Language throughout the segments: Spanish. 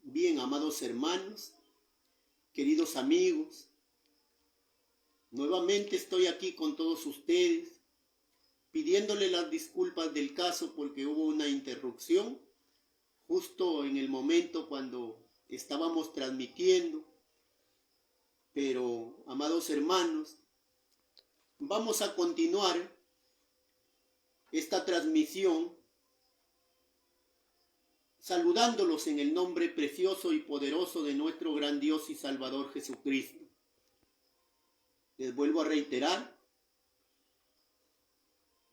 Bien, amados hermanos, queridos amigos, nuevamente estoy aquí con todos ustedes, pidiéndole las disculpas del caso porque hubo una interrupción justo en el momento cuando estábamos transmitiendo. Pero, amados hermanos, vamos a continuar esta transmisión saludándolos en el nombre precioso y poderoso de nuestro gran Dios y Salvador Jesucristo. Les vuelvo a reiterar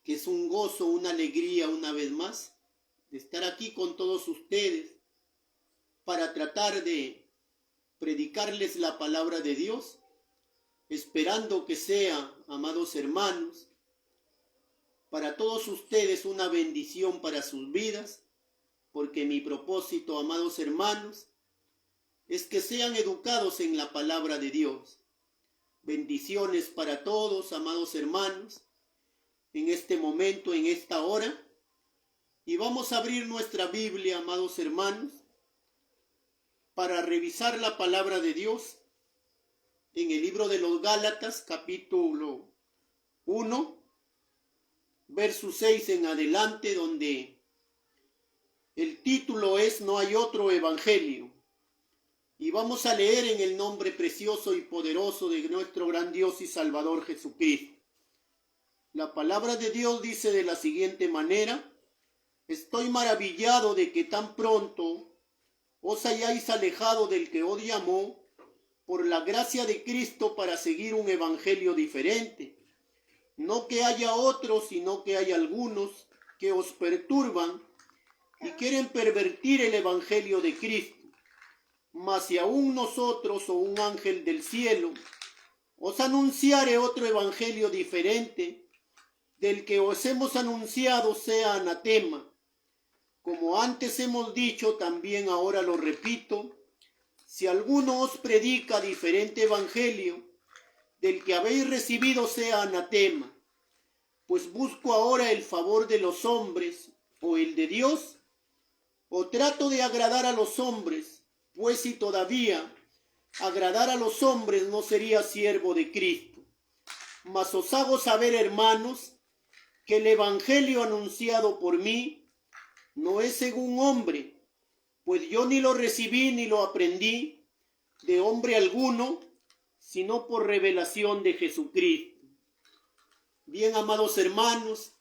que es un gozo, una alegría una vez más de estar aquí con todos ustedes para tratar de predicarles la palabra de Dios, esperando que sea, amados hermanos, para todos ustedes una bendición para sus vidas, porque mi propósito, amados hermanos, es que sean educados en la palabra de Dios. Bendiciones para todos, amados hermanos, en este momento, en esta hora. Y vamos a abrir nuestra Biblia, amados hermanos, para revisar la palabra de Dios en el libro de los Gálatas, capítulo 1, verso 6 en adelante, donde el título es No hay otro evangelio. Y vamos a leer en el nombre precioso y poderoso de nuestro gran Dios y Salvador Jesucristo. La palabra de Dios dice de la siguiente manera: estoy maravillado de que tan pronto os hayáis alejado del que os llamó por la gracia de Cristo para seguir un evangelio diferente. No que haya otros, sino que hay algunos que os perturban y quieren pervertir el evangelio de Cristo. Mas si aún nosotros o un ángel del cielo os anunciare otro evangelio diferente del que os hemos anunciado, sea anatema. Como antes hemos dicho, también ahora lo repito: si alguno os predica diferente evangelio del que habéis recibido, sea anatema. Pues busco ahora el favor de los hombres o el de Dios, o trato de agradar a los hombres, pues si todavía agradar a los hombres no sería siervo de Cristo. Mas os hago saber, hermanos, que el evangelio anunciado por mí no es según hombre, pues yo ni lo recibí ni lo aprendí de hombre alguno, sino por revelación de Jesucristo. Bien, amados hermanos,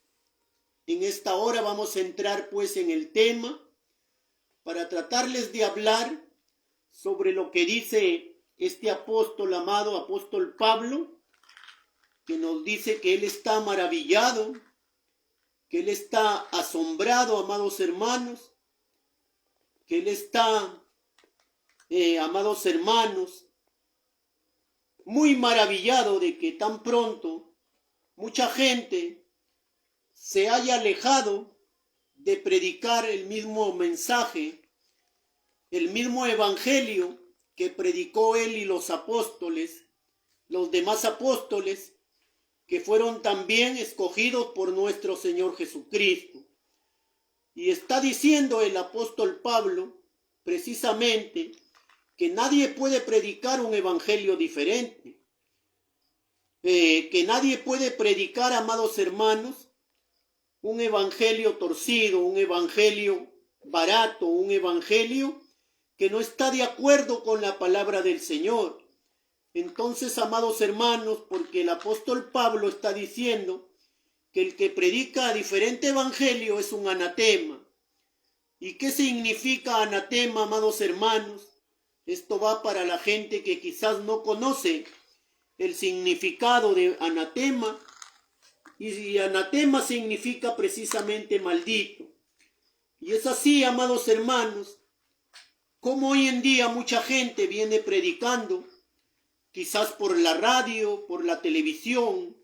en esta hora vamos a entrar pues en el tema para tratarles de hablar sobre lo que dice este apóstol amado, apóstol Pablo, que nos dice que él está maravillado, que él está asombrado, amados hermanos, que él está, amados hermanos, muy maravillado de que tan pronto mucha gente se haya alejado de predicar el mismo mensaje, el mismo evangelio que predicó él y los apóstoles, los demás apóstoles, que fueron también escogidos por nuestro Señor Jesucristo. Y está diciendo el apóstol Pablo precisamente que nadie puede predicar un evangelio diferente, que nadie puede predicar, amados hermanos, un evangelio torcido, un evangelio barato, un evangelio que no está de acuerdo con la palabra del Señor. Entonces, amados hermanos, porque el apóstol Pablo está diciendo que el que predica diferente evangelio es un anatema. ¿Y qué significa anatema, amados hermanos? Esto va para la gente que quizás no conoce el significado de anatema. Y anatema significa precisamente maldito. Y es así, amados hermanos, como hoy en día mucha gente viene predicando, quizás por la radio, por la televisión,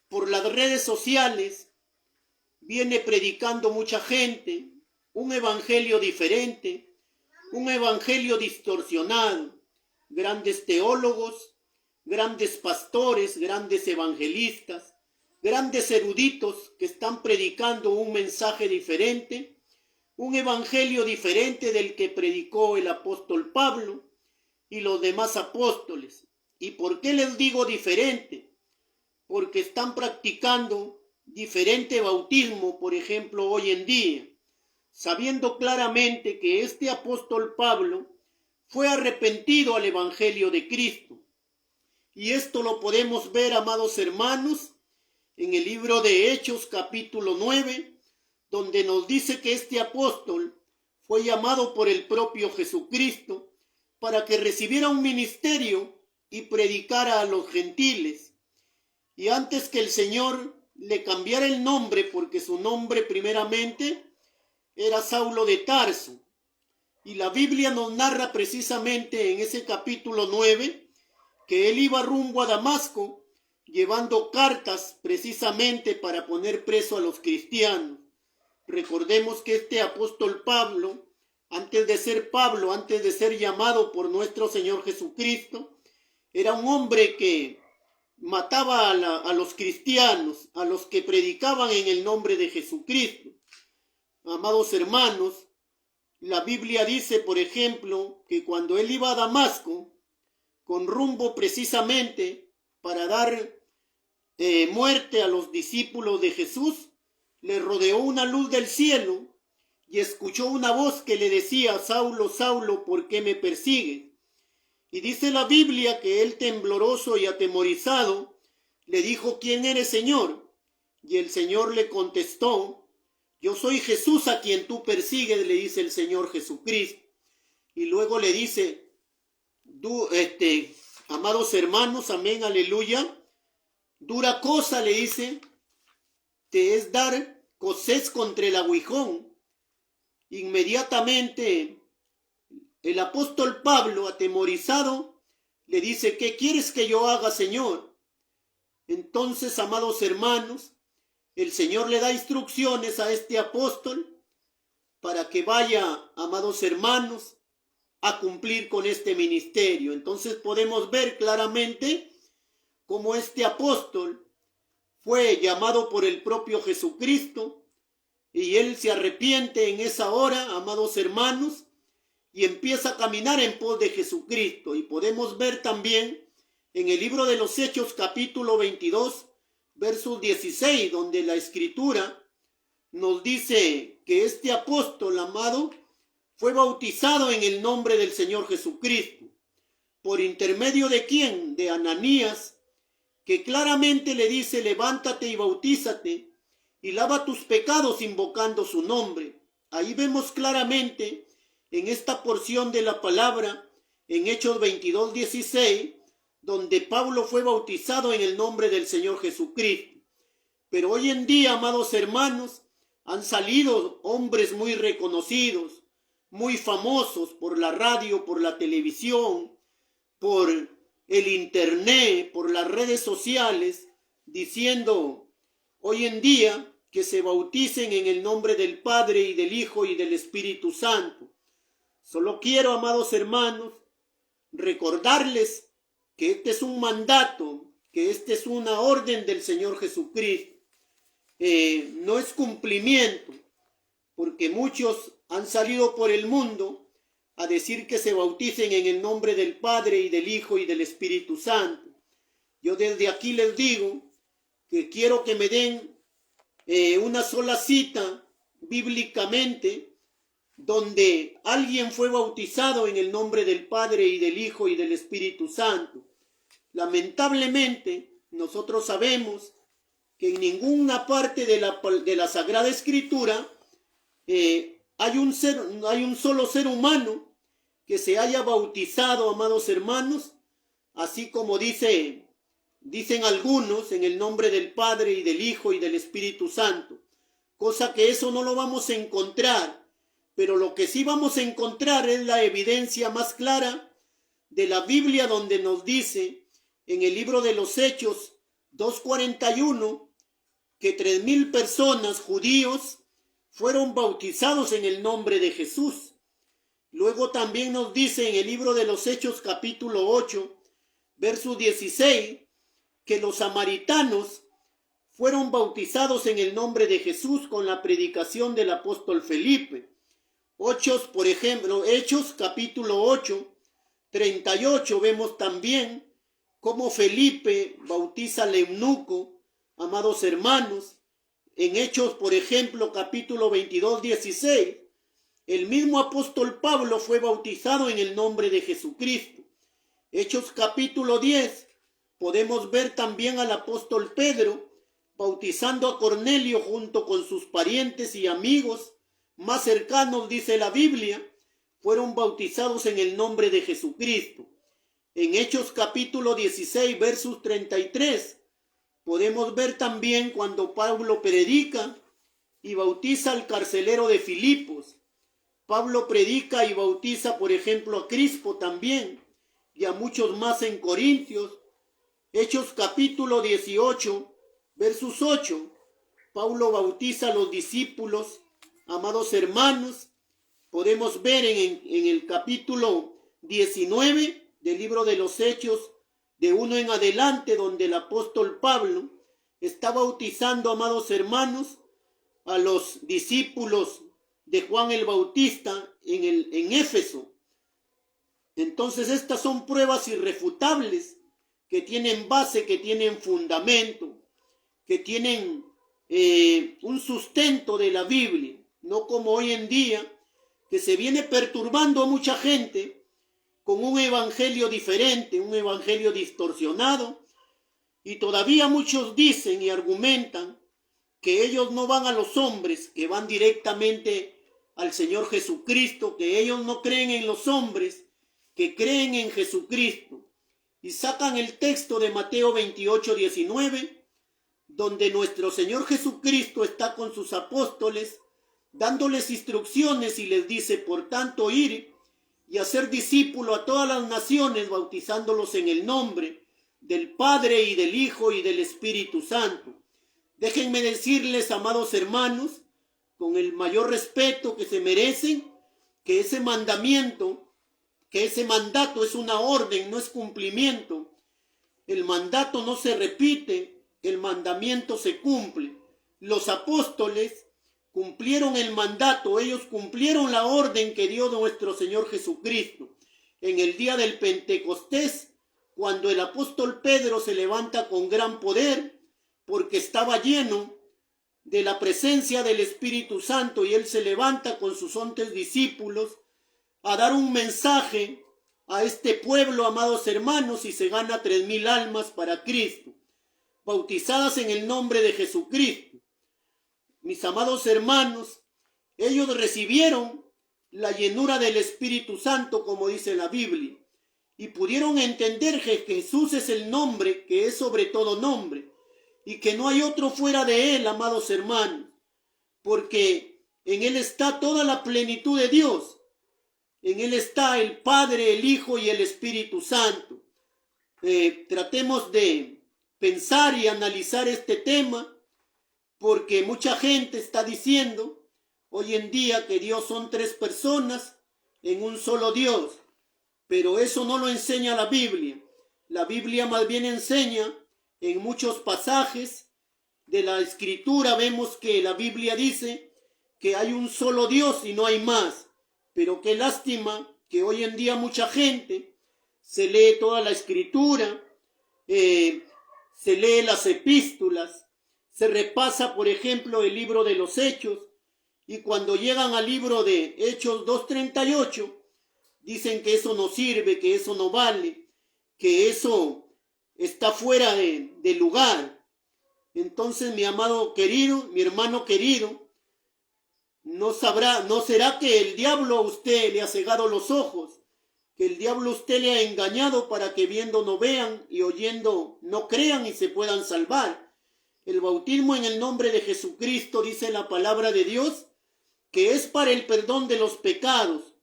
por las redes sociales, viene predicando mucha gente un evangelio diferente, un evangelio distorsionado. Grandes teólogos, grandes pastores, grandes evangelistas, grandes eruditos que están predicando un mensaje diferente, un evangelio diferente del que predicó el apóstol Pablo y los demás apóstoles. ¿Y por qué les digo diferente? Porque están practicando diferente bautismo, por ejemplo, hoy en día, sabiendo claramente que este apóstol Pablo fue arrepentido al evangelio de Cristo. Y esto lo podemos ver, amados hermanos, en el libro de Hechos capítulo 9, donde nos dice que este apóstol fue llamado por el propio Jesucristo para que recibiera un ministerio y predicara a los gentiles. Y antes que el Señor le cambiara el nombre, porque su nombre primeramente era Saulo de Tarso, y la Biblia nos narra precisamente en ese capítulo 9 que él iba rumbo a Damasco llevando cartas precisamente para poner preso a los cristianos. Recordemos que este apóstol Pablo, antes de ser llamado por nuestro Señor Jesucristo, era un hombre que mataba a los cristianos, a los que predicaban en el nombre de Jesucristo. Amados hermanos, la Biblia dice, por ejemplo, que cuando él iba a Damasco, con rumbo precisamente para dar muerte a los discípulos de Jesús, le rodeó una luz del cielo y escuchó una voz que le decía: Saulo, Saulo, ¿por qué me persigues? Y dice la Biblia que él, tembloroso y atemorizado, le dijo: ¿Quién eres, Señor? Y el Señor le contestó: yo soy Jesús a quien tú persigues, le dice el Señor Jesucristo. Y luego le dice: amados hermanos, amén, aleluya, dura cosa, le dice, te es dar cosés contra el aguijón. Inmediatamente el apóstol Pablo, atemorizado, le dice: ¿qué quieres que yo haga, Señor? Entonces, amados hermanos, el Señor le da instrucciones a este apóstol para que vaya, amados hermanos, a cumplir con este ministerio. Entonces podemos ver claramente cómo este apóstol fue llamado por el propio Jesucristo y él se arrepiente en esa hora, amados hermanos, y empieza a caminar en pos de Jesucristo. Y podemos ver también en el libro de los Hechos capítulo 22, versos 16, donde la Escritura nos dice que este apóstol amado fue bautizado en el nombre del Señor Jesucristo. ¿Por intermedio de quién? De Ananías, que claramente le dice: levántate y bautízate y lava tus pecados invocando su nombre. Ahí vemos claramente en esta porción de la palabra, en Hechos 22, 16, donde Pablo fue bautizado en el nombre del Señor Jesucristo. Pero hoy en día, amados hermanos, han salido hombres muy reconocidos, muy famosos por la radio, por la televisión, por el internet, por las redes sociales, diciendo hoy en día que se bauticen en el nombre del Padre y del Hijo y del Espíritu Santo. Solo quiero, amados hermanos, recordarles que este es un mandato, que este es una orden del Señor Jesucristo. No es cumplimiento, porque muchos han salido por el mundo a decir que se bauticen en el nombre del Padre y del Hijo y del Espíritu Santo. Yo desde aquí les digo que quiero que me den una sola cita bíblicamente donde alguien fue bautizado en el nombre del Padre y del Hijo y del Espíritu Santo. Lamentablemente, nosotros sabemos que en ninguna parte de la Sagrada Escritura hay un solo ser humano que se haya bautizado, amados hermanos, así como dicen algunos, en el nombre del Padre y del Hijo y del Espíritu Santo. Cosa que eso no lo vamos a encontrar, pero lo que sí vamos a encontrar es la evidencia más clara de la Biblia, donde nos dice en el libro de los Hechos 2:41 que 3,000 personas, judíos, fueron bautizados en el nombre de Jesús. Luego también nos dice en el libro de los Hechos capítulo 8, verso 16, que los samaritanos fueron bautizados en el nombre de Jesús con la predicación del apóstol Felipe. Por ejemplo, Hechos capítulo 8, 38, vemos también cómo Felipe bautiza al eunuco, amados hermanos. En Hechos, por ejemplo, capítulo 22, 16, el mismo apóstol Pablo fue bautizado en el nombre de Jesucristo. Hechos capítulo 10, podemos ver también al apóstol Pedro bautizando a Cornelio junto con sus parientes y amigos más cercanos, dice la Biblia, fueron bautizados en el nombre de Jesucristo. En Hechos capítulo 16, versos 33, podemos ver también cuando Pablo predica y bautiza al carcelero de Filipos. Pablo predica y bautiza, por ejemplo, a Crispo también y a muchos más en Corintios. Hechos capítulo 18, versos 8. Pablo bautiza a los discípulos, amados hermanos. Podemos ver en el capítulo 19 del libro de los Hechos, de 1 en adelante, donde el apóstol Pablo está bautizando, amados hermanos, a los discípulos de Juan el Bautista en Éfeso. Entonces estas son pruebas irrefutables que tienen base, que tienen fundamento, que tienen un sustento de la Biblia, no como hoy en día, que se viene perturbando a mucha gente con un evangelio diferente, un evangelio distorsionado, y todavía muchos dicen y argumentan que ellos no van a los hombres, que van directamente al Señor Jesucristo, que ellos no creen en los hombres, que creen en Jesucristo. Y sacan el texto de Mateo 28, 19, donde nuestro Señor Jesucristo está con sus apóstoles, dándoles instrucciones y les dice, por tanto, ir y hacer discípulo a todas las naciones, bautizándolos en el nombre del Padre y del Hijo y del Espíritu Santo. Déjenme decirles, amados hermanos, con el mayor respeto que se merecen, que ese mandamiento, que ese mandato es una orden, no es cumplimiento. El mandato no se repite, el mandamiento se cumple. Los apóstoles cumplieron el mandato, ellos cumplieron la orden que dio nuestro Señor Jesucristo. En el día del Pentecostés, cuando el apóstol Pedro se levanta con gran poder, porque estaba lleno de la presencia del Espíritu Santo, y él se levanta con sus 11 discípulos a dar un mensaje a este pueblo, amados hermanos, y se gana 3,000 almas para Cristo, bautizadas en el nombre de Jesucristo. Mis amados hermanos, ellos recibieron la llenura del Espíritu Santo, como dice la Biblia, y pudieron entender que Jesús es el nombre que es sobre todo nombre, y que no hay otro fuera de él, amados hermanos, porque en él está toda la plenitud de Dios. En él está el Padre, el Hijo y el Espíritu Santo. Tratemos de pensar y analizar este tema, porque mucha gente está diciendo hoy en día que Dios son 3 personas en un solo Dios, pero eso no lo enseña la Biblia. La Biblia más bien enseña en muchos pasajes de la Escritura, vemos que la Biblia dice que hay un solo Dios y no hay más. Pero qué lástima que hoy en día mucha gente se lee toda la Escritura, se lee las epístolas, se repasa, por ejemplo, el libro de los Hechos, y cuando llegan al libro de Hechos 2:38, dicen que eso no sirve, que eso no vale, que eso está fuera de lugar. Entonces, mi amado querido, mi hermano querido, ¿no será que el diablo a usted le ha cegado los ojos? Que el diablo a usted le ha engañado para que viendo no vean y oyendo no crean y se puedan salvar. El bautismo en el nombre de Jesucristo, dice la palabra de Dios, que es para el perdón de los pecados.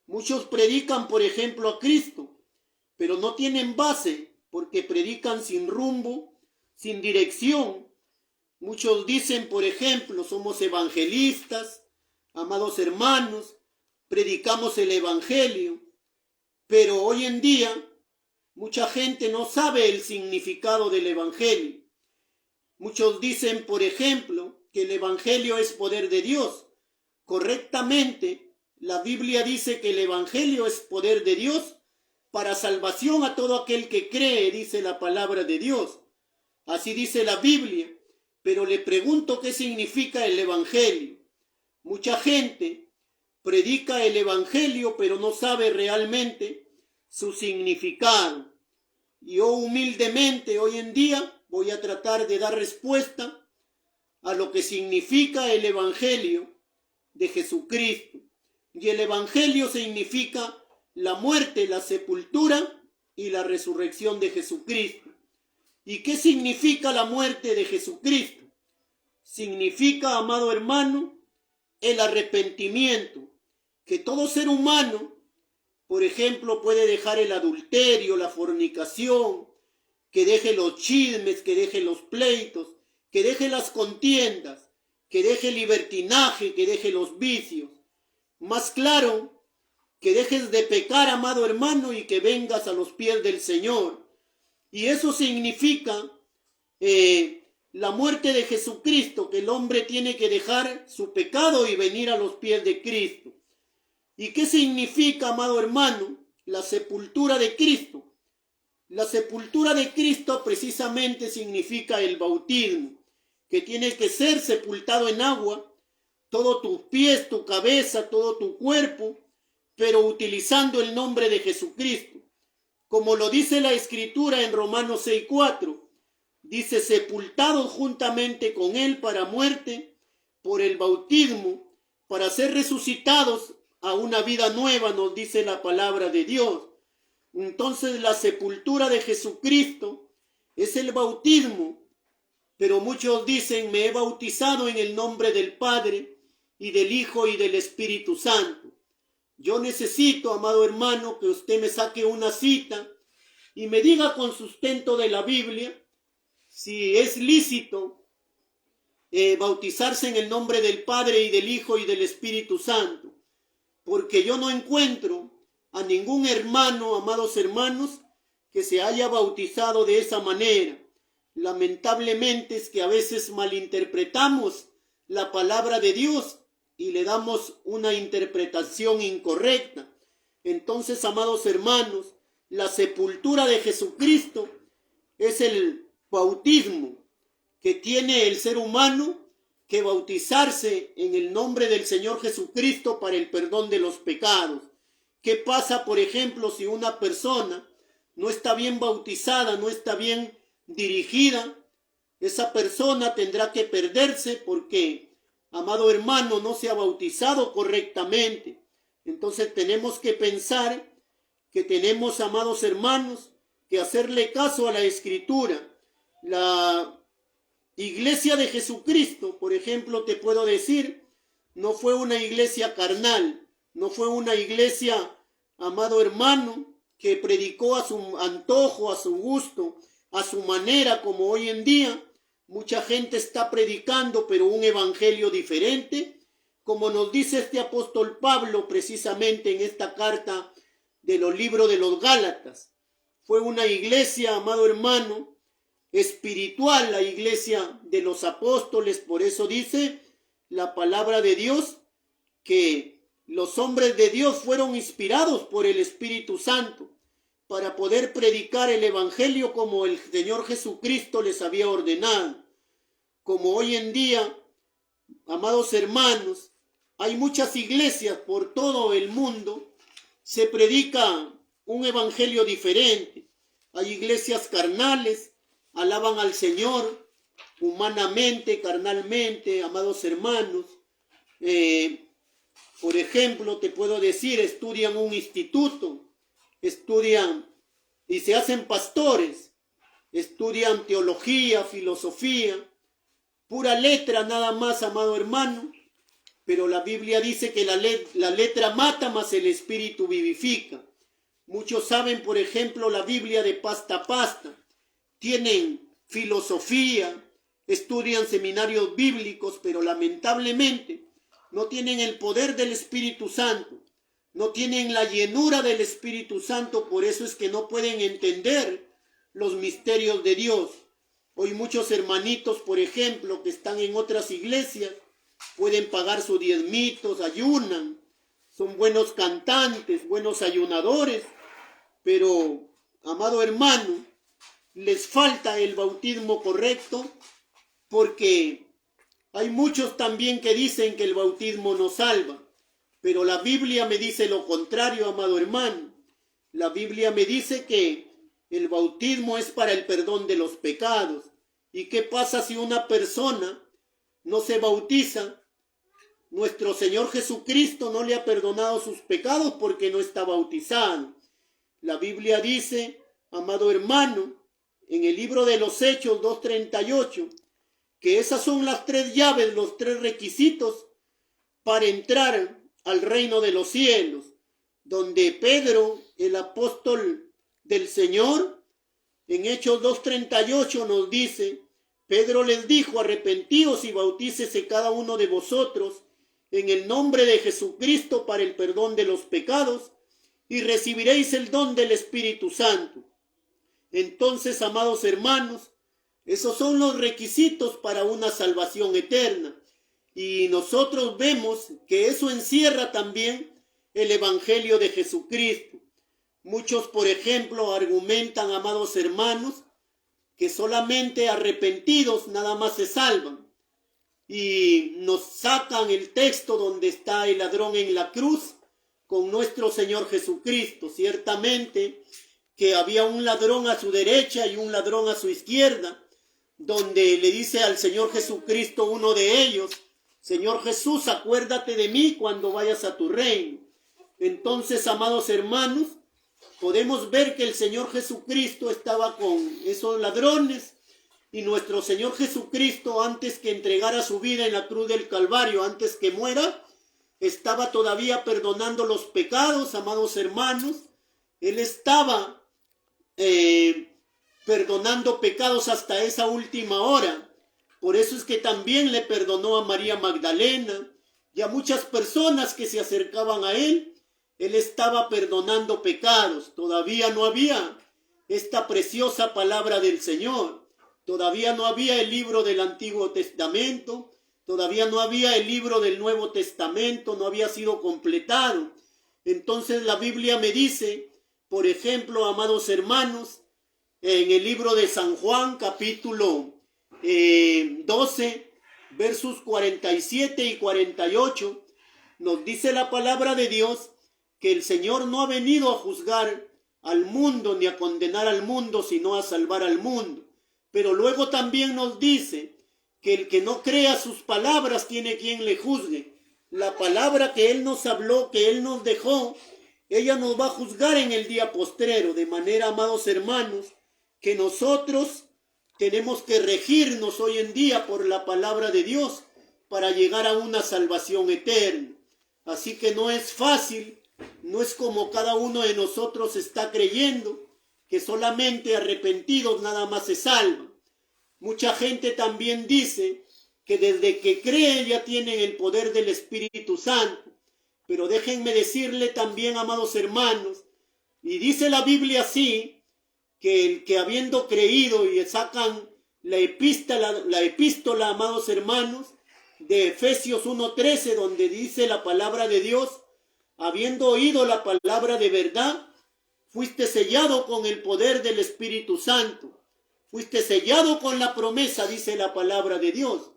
Muchos predican, por ejemplo, a Cristo, pero no tienen base, porque predican sin rumbo, sin dirección. Muchos dicen, por ejemplo, somos evangelistas, amados hermanos, predicamos el evangelio, pero hoy en día mucha gente no sabe el significado del evangelio. Muchos dicen, por ejemplo, que el evangelio es poder de Dios. Correctamente, La Biblia dice que el Evangelio es poder de Dios para salvación a todo aquel que cree, dice la palabra de Dios. Así dice la Biblia. Pero le pregunto qué significa el Evangelio. Mucha gente predica el Evangelio, pero no sabe realmente su significado. Yo humildemente hoy en día voy a tratar de dar respuesta a lo que significa el Evangelio de Jesucristo. Y el Evangelio significa la muerte, la sepultura y la resurrección de Jesucristo. ¿Y qué significa la muerte de Jesucristo? Significa, amado hermano, el arrepentimiento, que todo ser humano, por ejemplo, puede dejar el adulterio, la fornicación, que deje los chismes, que deje los pleitos, que deje las contiendas, que deje el libertinaje, que deje los vicios. Más claro, que dejes de pecar, amado hermano, y que vengas a los pies del Señor. Y eso significa la muerte de Jesucristo, que el hombre tiene que dejar su pecado y venir a los pies de Cristo. ¿Y qué significa, amado hermano, la sepultura de Cristo? La sepultura de Cristo precisamente significa el bautismo, que tiene que ser sepultado en agua, todos tus pies, tu cabeza, todo tu cuerpo, pero utilizando el nombre de Jesucristo. Como lo dice la Escritura en Romanos 6:4, dice, sepultados juntamente con él para muerte, por el bautismo, para ser resucitados a una vida nueva, nos dice la palabra de Dios. Entonces la sepultura de Jesucristo es el bautismo, pero muchos dicen, me he bautizado en el nombre del Padre y del Hijo y del Espíritu Santo. Yo necesito, amado hermano, que usted me saque una cita y me diga con sustento de la Biblia si es lícito bautizarse en el nombre del Padre y del Hijo y del Espíritu Santo. Porque yo no encuentro a ningún hermano, amados hermanos, que se haya bautizado de esa manera. Lamentablemente es que a veces malinterpretamos la palabra de Dios y le damos una interpretación incorrecta. Entonces, amados hermanos, la sepultura de Jesucristo es el bautismo que tiene el ser humano que bautizarse en el nombre del Señor Jesucristo para el perdón de los pecados. ¿Qué pasa, por ejemplo, si una persona no está bien bautizada, no está bien dirigida? Esa persona tendrá que perderse porque, amado hermano, no se ha bautizado correctamente. Entonces tenemos que pensar que tenemos, amados hermanos, que hacerle caso a la Escritura. La Iglesia de Jesucristo, por ejemplo, te puedo decir, no fue una iglesia carnal, no fue una iglesia, amado hermano, que predicó a su antojo, a su gusto, a su manera, como hoy en día mucha gente está predicando, pero un evangelio diferente, como nos dice este apóstol Pablo precisamente en esta carta de los libros de los Gálatas. Fue una iglesia, amado hermano, espiritual, la iglesia de los apóstoles. Por eso dice la palabra de Dios que los hombres de Dios fueron inspirados por el Espíritu Santo para poder predicar el evangelio como el Señor Jesucristo les había ordenado. Como hoy en día, amados hermanos, hay muchas iglesias por todo el mundo, se predica un evangelio diferente. Hay iglesias carnales, alaban al Señor humanamente, carnalmente, amados hermanos. Por ejemplo, te puedo decir, estudian un instituto, estudian y se hacen pastores, estudian teología, filosofía, pura letra nada más, amado hermano. Pero la Biblia dice que la letra mata, mas el espíritu vivifica. Muchos saben, por ejemplo, la Biblia de pasta a pasta. Tienen filosofía, estudian seminarios bíblicos, pero lamentablemente no tienen el poder del Espíritu Santo. No tienen la llenura del Espíritu Santo, por eso es que no pueden entender los misterios de Dios. Hoy muchos hermanitos, por ejemplo, que están en otras iglesias, pueden pagar sus diezmitos, ayunan, son buenos cantantes, buenos ayunadores, pero, amado hermano, les falta el bautismo correcto, porque hay muchos también que dicen que el bautismo no salva, pero la Biblia me dice lo contrario, amado hermano. La Biblia me dice que el bautismo es para el perdón de los pecados. ¿Y qué pasa si una persona no se bautiza? Nuestro Señor Jesucristo no le ha perdonado sus pecados porque no está bautizado. La Biblia dice, amado hermano, en el libro de los Hechos 2:38, que esas son las 3 llaves, los 3 requisitos para entrar al reino de los cielos, donde Pedro, el apóstol del Señor, en Hechos 2:38 nos dice, Pedro les dijo, arrepentíos y bautícese cada uno de vosotros en el nombre de Jesucristo para el perdón de los pecados, y recibiréis el don del Espíritu Santo. Entonces, amados hermanos, esos son los requisitos para una salvación eterna. Y nosotros vemos que eso encierra también el Evangelio de Jesucristo. Muchos, por ejemplo, argumentan, amados hermanos, que solamente arrepentidos nada más se salvan. Y nos sacan el texto donde está el ladrón en la cruz con nuestro Señor Jesucristo. Ciertamente que había un ladrón a su derecha y un ladrón a su izquierda, donde le dice al Señor Jesucristo uno de ellos, Señor Jesús, acuérdate de mí cuando vayas a tu reino. Entonces, amados hermanos, podemos ver que el Señor Jesucristo estaba con esos ladrones, y nuestro Señor Jesucristo, antes que entregara su vida en la cruz del Calvario, antes que muera, estaba todavía perdonando los pecados, amados hermanos. Él estaba perdonando pecados hasta esa última hora. Por eso es que también le perdonó a María Magdalena y a muchas personas que se acercaban a él. Él estaba perdonando pecados. Todavía no había esta preciosa palabra del Señor. Todavía no había el libro del Antiguo Testamento. Todavía no había el libro del Nuevo Testamento. No había sido completado. Entonces la Biblia me dice, por ejemplo, amados hermanos, en el libro de San Juan, capítulo 12, versos 47 y 48, nos dice la palabra de Dios que el Señor no ha venido a juzgar al mundo ni a condenar al mundo, sino a salvar al mundo. Pero luego también nos dice que el que no crea sus palabras tiene quien le juzgue. La palabra que Él nos habló, que Él nos dejó, ella nos va a juzgar en el día postrero. De manera, amados hermanos, que nosotros tenemos que regirnos hoy en día por la palabra de Dios para llegar a una salvación eterna. Así que no es fácil, no es como cada uno de nosotros está creyendo, que solamente arrepentidos nada más se salvan. Mucha gente también dice que desde que cree ya tienen el poder del Espíritu Santo. Pero déjenme decirle también, amados hermanos, y dice la Biblia así, que el que habiendo creído, y sacan la epístola, amados hermanos, de Efesios 1:13, donde dice la palabra de Dios, habiendo oído la palabra de verdad, fuiste sellado con el poder del Espíritu Santo, fuiste sellado con la promesa, dice la palabra de Dios.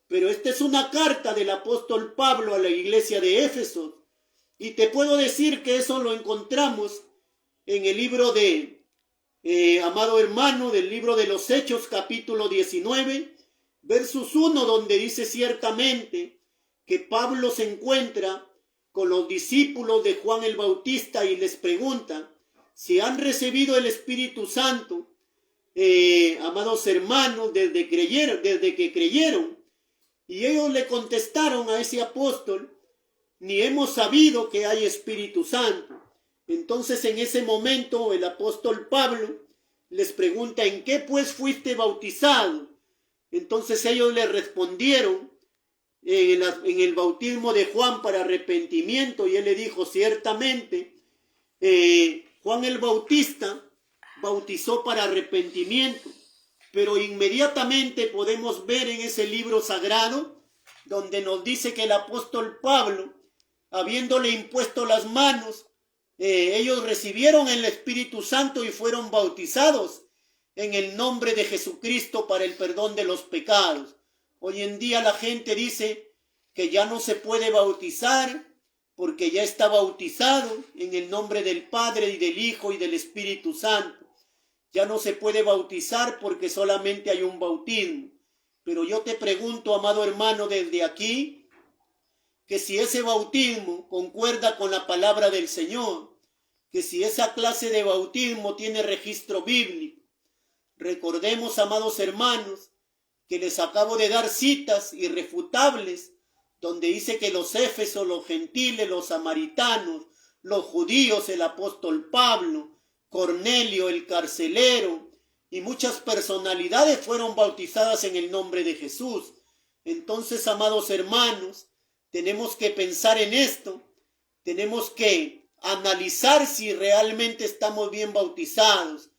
Pero esta es una carta del apóstol Pablo a la iglesia de Éfeso, y te puedo decir que eso lo encontramos en el libro de amado hermano, del libro de los Hechos, capítulo 19, versos 1, donde dice ciertamente que Pablo se encuentra con los discípulos de Juan el Bautista y les pregunta si han recibido el Espíritu Santo, amados hermanos, desde que creyeron. Y ellos le contestaron a ese apóstol, ni hemos sabido que hay Espíritu Santo. Entonces en ese momento el apóstol Pablo les pregunta, ¿en qué pues fuiste bautizado? Entonces ellos le respondieron, en el bautismo de Juan para arrepentimiento, y él le dijo, ciertamente, Juan el Bautista bautizó para arrepentimiento, pero inmediatamente podemos ver en ese libro sagrado, donde nos dice que el apóstol Pablo habiéndole impuesto las manos, ellos recibieron el Espíritu Santo y fueron bautizados en el nombre de Jesucristo para el perdón de los pecados. Hoy en día la gente dice que ya no se puede bautizar porque ya está bautizado en el nombre del Padre y del Hijo y del Espíritu Santo. Ya no se puede bautizar porque solamente hay un bautismo. Pero yo te pregunto, amado hermano, desde aquí, que si ese bautismo concuerda con la palabra del Señor, que si esa clase de bautismo tiene registro bíblico. Recordemos, amados hermanos, que les acabo de dar citas irrefutables, donde dice que los éfesos, los gentiles, los samaritanos, los judíos, el apóstol Pablo, Cornelio, el carcelero, y muchas personalidades fueron bautizadas en el nombre de Jesús. Entonces, amados hermanos, tenemos que pensar en esto, tenemos que analizar si realmente estamos bien bautizados.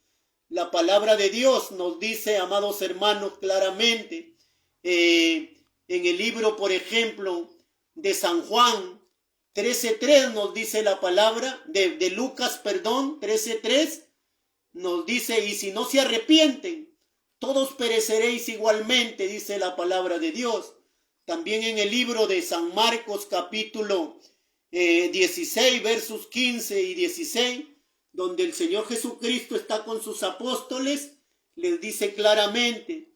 La palabra de Dios nos dice, amados hermanos, claramente, en el libro, por ejemplo, de San Juan 13:3 nos dice la palabra, de Lucas, 13:3, nos dice, y si no se arrepienten, todos pereceréis igualmente, dice la palabra de Dios. También en el libro de San Marcos, capítulo 16, versos 15 y 16, donde el Señor Jesucristo está con sus apóstoles, les dice claramente,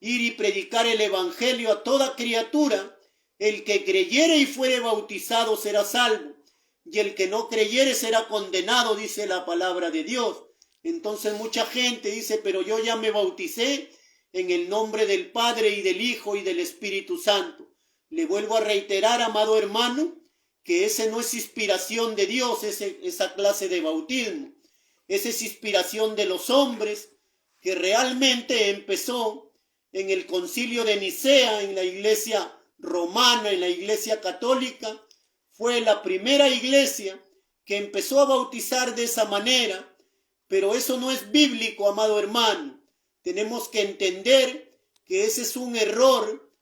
ir y predicar el evangelio a toda criatura, el que creyere y fuere bautizado será salvo, y el que no creyere será condenado, dice la palabra de Dios. Entonces mucha gente dice, pero yo ya me bauticé en el nombre del Padre y del Hijo y del Espíritu Santo. Le vuelvo a reiterar, amado hermano, que ese no es inspiración de Dios, esa clase de bautismo. Esa es inspiración de los hombres, que realmente empezó en el concilio de Nicea, en la iglesia romana, en la iglesia católica. Fue la primera iglesia que empezó a bautizar de esa manera, pero eso no es bíblico, amado hermano. Tenemos que entender que ese es un error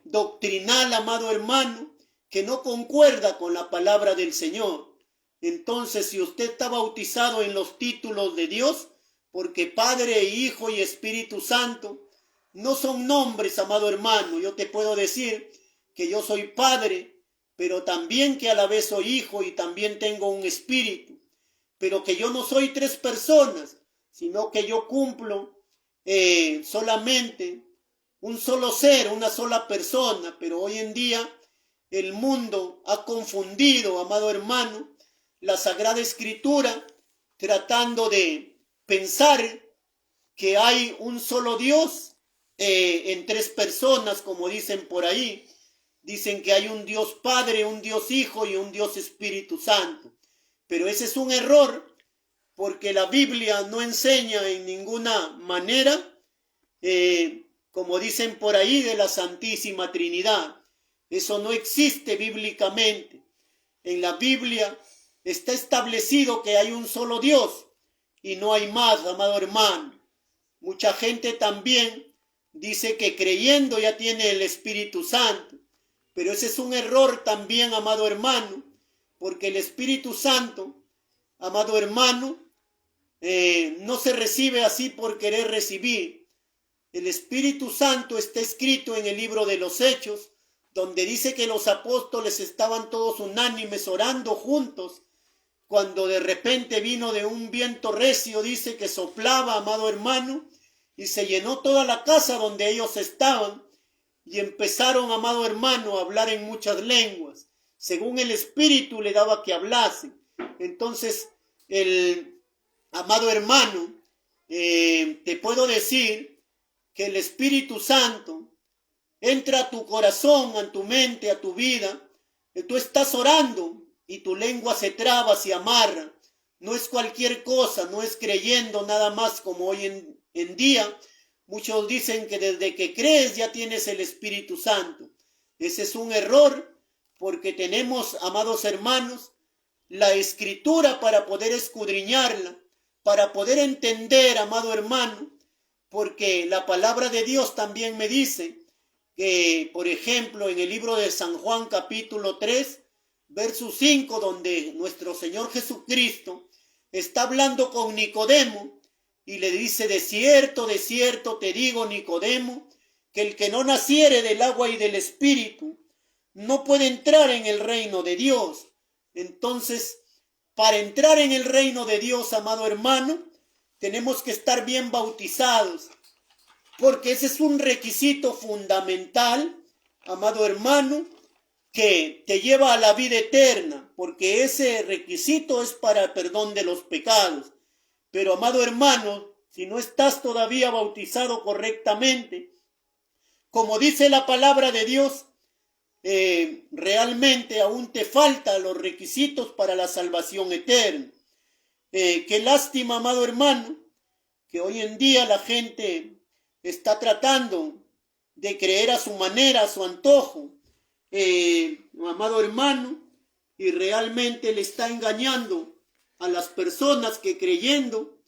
doctrinal, amado hermano, que no concuerda con la palabra del Señor. Entonces, si usted está bautizado en los títulos de Dios, porque Padre, Hijo y Espíritu Santo no son nombres, amado hermano. Yo te puedo decir que yo soy Padre, pero también que a la vez soy Hijo y también tengo un Espíritu. Pero que yo no soy tres personas, sino que yo cumplo solamente un solo ser, una sola persona. Pero hoy en día el mundo ha confundido, amado hermano, la Sagrada Escritura, tratando de pensar que hay un solo Dios en tres personas, como dicen por ahí. Dicen que hay un Dios Padre, un Dios Hijo y un Dios Espíritu Santo. Pero ese es un error, porque la Biblia no enseña en ninguna manera, como dicen por ahí, de la Santísima Trinidad. Eso no existe bíblicamente. En la Biblia está establecido que hay un solo Dios y no hay más, amado hermano. Mucha gente también dice que creyendo ya tiene el Espíritu Santo, pero ese es un error también, amado hermano, porque el Espíritu Santo, amado hermano, no se recibe así por querer recibir. El Espíritu Santo está escrito en el libro de los Hechos, donde dice que los apóstoles estaban todos unánimes orando juntos, cuando de repente vino de un viento recio, dice que soplaba, amado hermano, y se llenó toda la casa donde ellos estaban, y empezaron, amado hermano, a hablar en muchas lenguas, según el Espíritu le daba que hablasen. Entonces, amado hermano, te puedo decir que el Espíritu Santo entra a tu corazón, a tu mente, a tu vida. Tú estás orando y tu lengua se traba, se amarra. No es cualquier cosa, no es creyendo nada más como hoy en día. Muchos dicen que desde que crees ya tienes el Espíritu Santo. Ese es un error, porque tenemos, amados hermanos, la Escritura para poder escudriñarla, para poder entender, amado hermano, porque la palabra de Dios también me dice que, por ejemplo, en el libro de San Juan capítulo 3, verso 5, donde nuestro Señor Jesucristo está hablando con Nicodemo y le dice: de cierto te digo, Nicodemo, que el que no naciere del agua y del Espíritu no puede entrar en el reino de Dios. Entonces, para entrar en el reino de Dios, amado hermano, tenemos que estar bien bautizados, porque ese es un requisito fundamental, amado hermano, que te lleva a la vida eterna, porque ese requisito es para el perdón de los pecados. Pero, amado hermano, si no estás todavía bautizado correctamente, como dice la palabra de Dios, realmente aún te faltan los requisitos para la salvación eterna. Qué lástima, amado hermano, que hoy en día la gente está tratando de creer a su manera, a su antojo, amado hermano, y realmente le está engañando a las personas que, creyendo,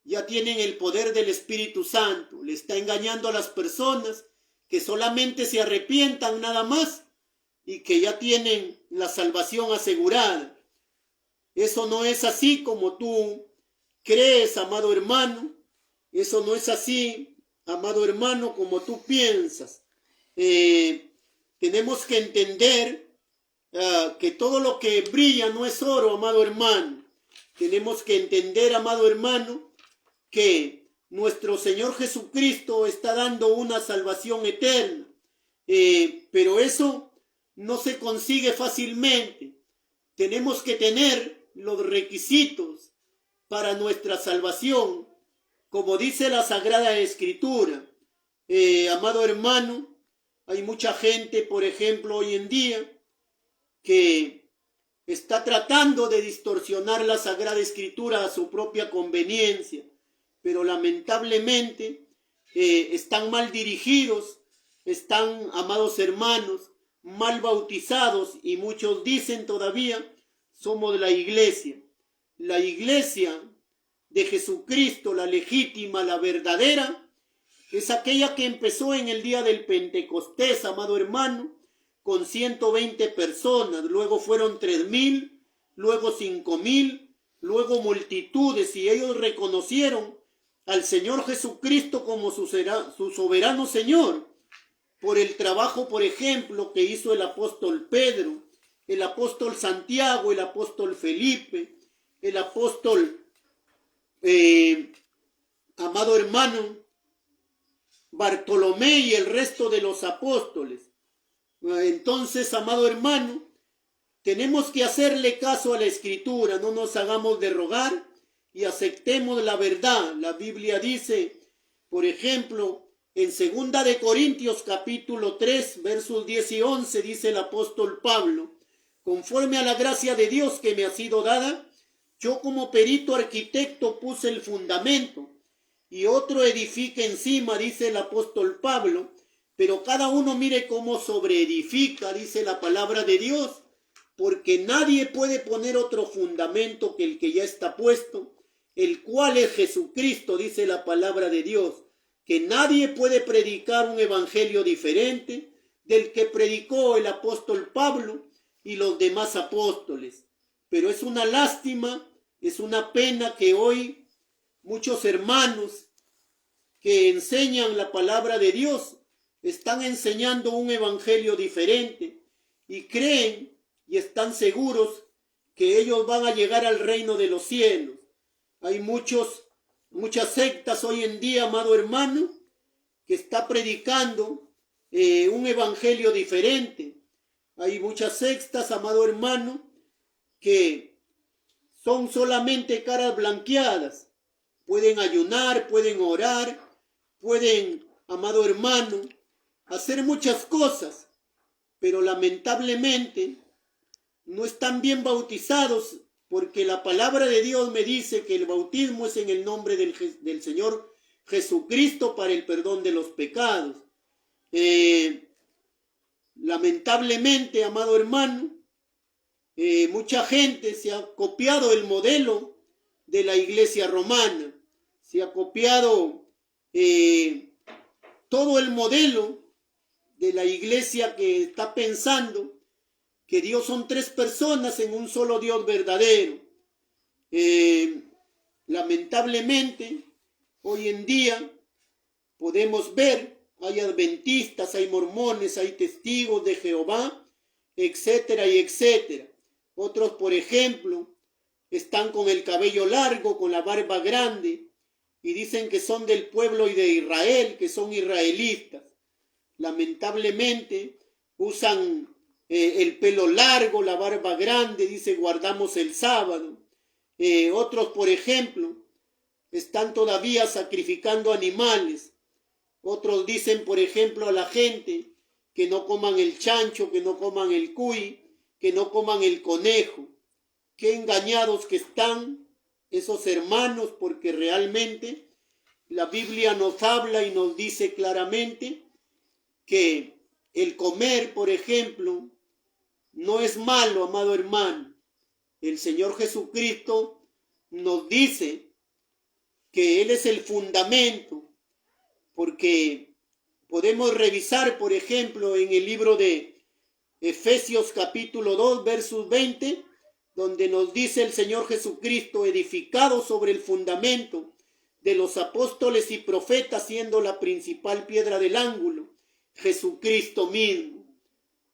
ya tienen el poder del Espíritu Santo. Le está engañando a las personas que solamente se arrepientan nada más y que ya tienen la salvación asegurada. Eso no es así como tú crees, amado hermano. Eso no es así, amado hermano, como tú piensas. Tenemos que entender que todo lo que brilla no es oro, amado hermano. Tenemos que entender, amado hermano, que nuestro Señor Jesucristo está dando una salvación eterna. Pero eso no se consigue fácilmente. Tenemos que tener los requisitos para nuestra salvación, como dice la Sagrada Escritura. Amado hermano, hay mucha gente, por ejemplo, hoy en día, que está tratando de distorsionar la Sagrada Escritura a su propia conveniencia, pero lamentablemente están mal dirigidos, están, amados hermanos, mal bautizados, y muchos dicen todavía: somos de la iglesia. La iglesia de Jesucristo, la legítima, la verdadera, es aquella que empezó en el día del Pentecostés, amado hermano, con 120 personas, luego fueron 3,000, luego 5,000, luego multitudes, y ellos reconocieron al Señor Jesucristo como su soberano Señor, por el trabajo, por ejemplo, que hizo el apóstol Pedro, el apóstol Santiago, el apóstol Felipe, el apóstol, amado hermano, Bartolomé y el resto de los apóstoles. Entonces, amado hermano, tenemos que hacerle caso a la Escritura, no nos hagamos de rogar y aceptemos la verdad. La Biblia dice, por ejemplo, en 2 de Corintios capítulo 3, versos 10 y 11, dice el apóstol Pablo: conforme a la gracia de Dios que me ha sido dada, yo como perito arquitecto puse el fundamento y otro edifica encima, dice el apóstol Pablo, pero cada uno mire cómo sobreedifica, dice la palabra de Dios, porque nadie puede poner otro fundamento que el que ya está puesto, el cual es Jesucristo, dice la palabra de Dios, que nadie puede predicar un evangelio diferente del que predicó el apóstol Pablo y los demás apóstoles. Pero es una lástima, es una pena que hoy muchos hermanos que enseñan la palabra de Dios están enseñando un evangelio diferente y creen y están seguros que ellos van a llegar al reino de los cielos. Hay muchas sectas hoy en día, amado hermano, que está predicando un evangelio diferente. Hay muchas sectas, amado hermano, que son solamente caras blanqueadas. Pueden ayunar, pueden orar, pueden, amado hermano, hacer muchas cosas, pero lamentablemente no están bien bautizados, porque la palabra de Dios me dice que el bautismo es en el nombre del Señor Jesucristo para el perdón de los pecados. Lamentablemente, amado hermano, mucha gente se ha copiado el modelo de la iglesia romana, se ha copiado todo el modelo de la iglesia que está pensando que Dios son tres personas en un solo Dios verdadero. Lamentablemente, hoy en día podemos ver, hay adventistas, hay mormones, hay testigos de Jehová, etcétera y etcétera. Otros, por ejemplo, están con el cabello largo, con la barba grande, y dicen que son del pueblo de Israel, que son israelitas. Lamentablemente usan el pelo largo, la barba grande, dice guardamos el sábado. Otros, por ejemplo, están todavía sacrificando animales. Otros dicen, por ejemplo, a la gente que no coman el chancho, que no coman el cuy, que no coman el conejo. Qué engañados que están esos hermanos, porque realmente la Biblia nos habla y nos dice claramente que el comer, por ejemplo, no es malo, amado hermano. El Señor Jesucristo nos dice que Él es el fundamento, porque podemos revisar, por ejemplo, en el libro de Efesios capítulo 2, versos 20, donde nos dice el Señor Jesucristo, edificado sobre el fundamento de los apóstoles y profetas, siendo la principal piedra del ángulo, Jesucristo mismo.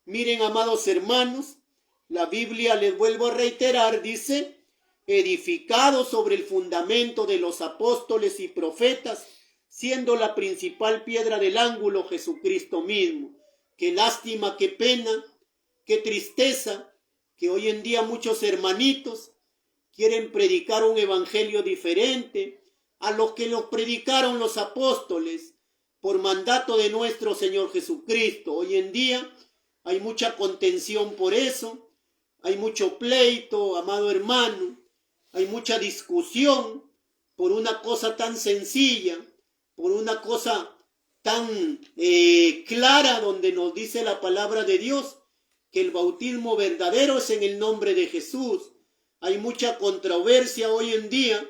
Miren, amados hermanos, la Biblia, les vuelvo a reiterar, dice, edificado sobre el fundamento de los apóstoles y profetas, siendo la principal piedra del ángulo Jesucristo mismo. Qué lástima, qué pena, qué tristeza, que hoy en día muchos hermanitos quieren predicar un evangelio diferente a lo que los predicaron los apóstoles por mandato de nuestro Señor Jesucristo. Hoy en día hay mucha contención por eso, hay mucho pleito, amado hermano, hay mucha discusión por una cosa tan sencilla, por una cosa tan clara, donde nos dice la palabra de Dios que el bautismo verdadero es en el nombre de Jesús. Hay mucha controversia hoy en día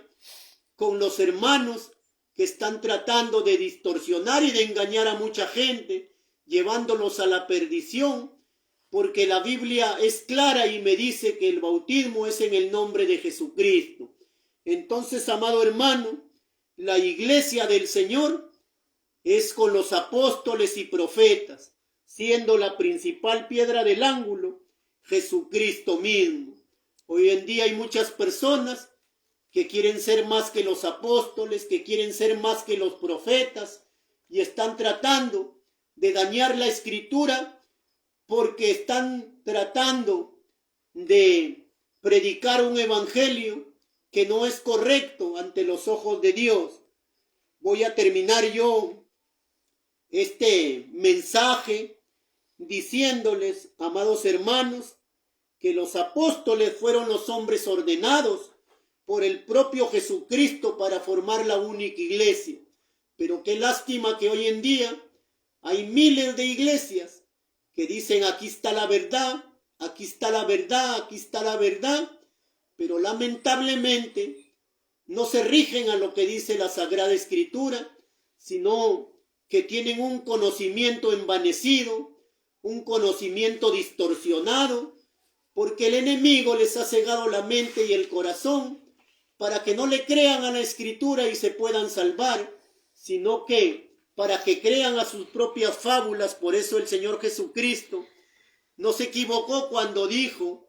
con los hermanos que están tratando de distorsionar y de engañar a mucha gente, llevándolos a la perdición, porque la Biblia es clara y me dice que el bautismo es en el nombre de Jesucristo. Entonces, amado hermano, la iglesia del Señor es con los apóstoles y profetas, siendo la principal piedra del ángulo Jesucristo mismo. Hoy en día hay muchas personas que quieren ser más que los apóstoles, que quieren ser más que los profetas, y están tratando de dañar la escritura porque están tratando de predicar un evangelio que no es correcto ante los ojos de Dios. Voy a terminar yo este mensaje diciéndoles, amados hermanos, que los apóstoles fueron los hombres ordenados por el propio Jesucristo para formar la única iglesia. Pero qué lástima que hoy en día hay miles de iglesias que dicen aquí está la verdad, aquí está la verdad, aquí está la verdad, pero lamentablemente no se rigen a lo que dice la Sagrada Escritura, sino que tienen un conocimiento envanecido, un conocimiento distorsionado, porque el enemigo les ha cegado la mente y el corazón para que no le crean a la Escritura y se puedan salvar, sino que para que crean a sus propias fábulas. Por eso el Señor Jesucristo no se equivocó cuando dijo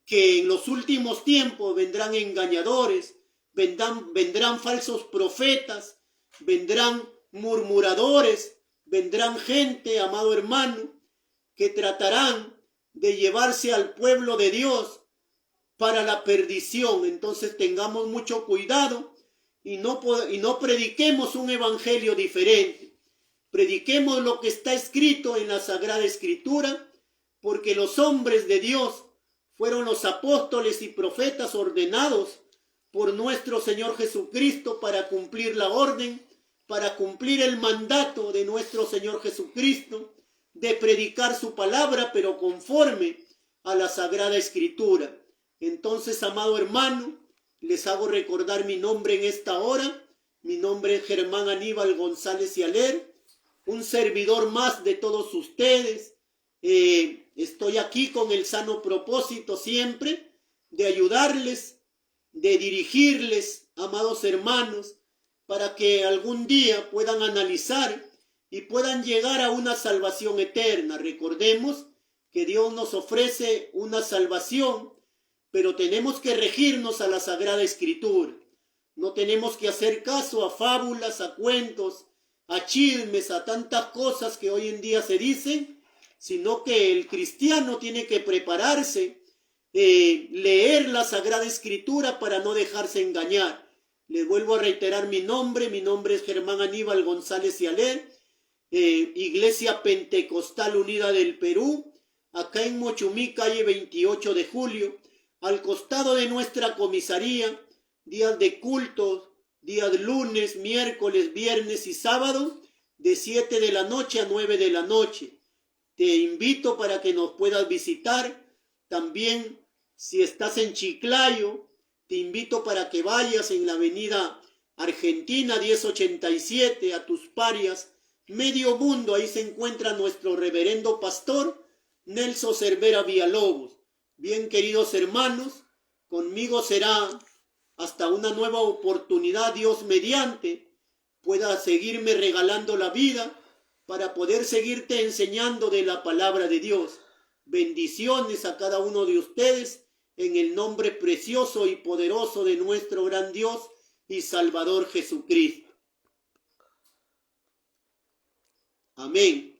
que en los últimos tiempos vendrán engañadores, vendrán falsos profetas, vendrán murmuradores, vendrán gente, amado hermano, que tratarán de llevarse al pueblo de Dios para la perdición. Entonces tengamos mucho cuidado y no prediquemos un evangelio diferente. Prediquemos lo que está escrito en la Sagrada Escritura, porque los hombres de Dios fueron los apóstoles y profetas ordenados por nuestro Señor Jesucristo para cumplir la orden, para cumplir el mandato de nuestro Señor Jesucristo, de predicar su palabra, pero conforme a la Sagrada Escritura. Entonces, amado hermano, les hago recordar mi nombre en esta hora. Mi nombre es Germán Aníbal González y Aler, un servidor más de todos ustedes. Estoy aquí con el sano propósito siempre de ayudarles, de dirigirles, amados hermanos, para que algún día puedan analizar y puedan llegar a una salvación eterna. Recordemos que Dios nos ofrece una salvación, pero tenemos que regirnos a la Sagrada Escritura. No tenemos que hacer caso a fábulas, a cuentos, a chismes, a tantas cosas que hoy en día se dicen, sino que el cristiano tiene que prepararse, leer la Sagrada Escritura para no dejarse engañar. Les vuelvo a reiterar mi nombre es Germán Aníbal González y Alé, Iglesia Pentecostal Unida del Perú, acá en Mochumí, calle 28 de julio, al costado de nuestra comisaría, días de cultos, días lunes, miércoles, viernes y sábado, de 7 de la noche a 9 de la noche. Te invito para que nos puedas visitar. También, si estás en Chiclayo, te invito para que vayas en la avenida Argentina 1087 a Tus Parias, Medio Mundo. Ahí se encuentra nuestro reverendo pastor Nelson Cervera Villalobos. Bien, queridos hermanos, conmigo será hasta una nueva oportunidad, Dios mediante, pueda seguirme regalando la vida para poder seguirte enseñando de la palabra de Dios. Bendiciones a cada uno de ustedes en el nombre precioso y poderoso de nuestro gran Dios y Salvador Jesucristo. Amén.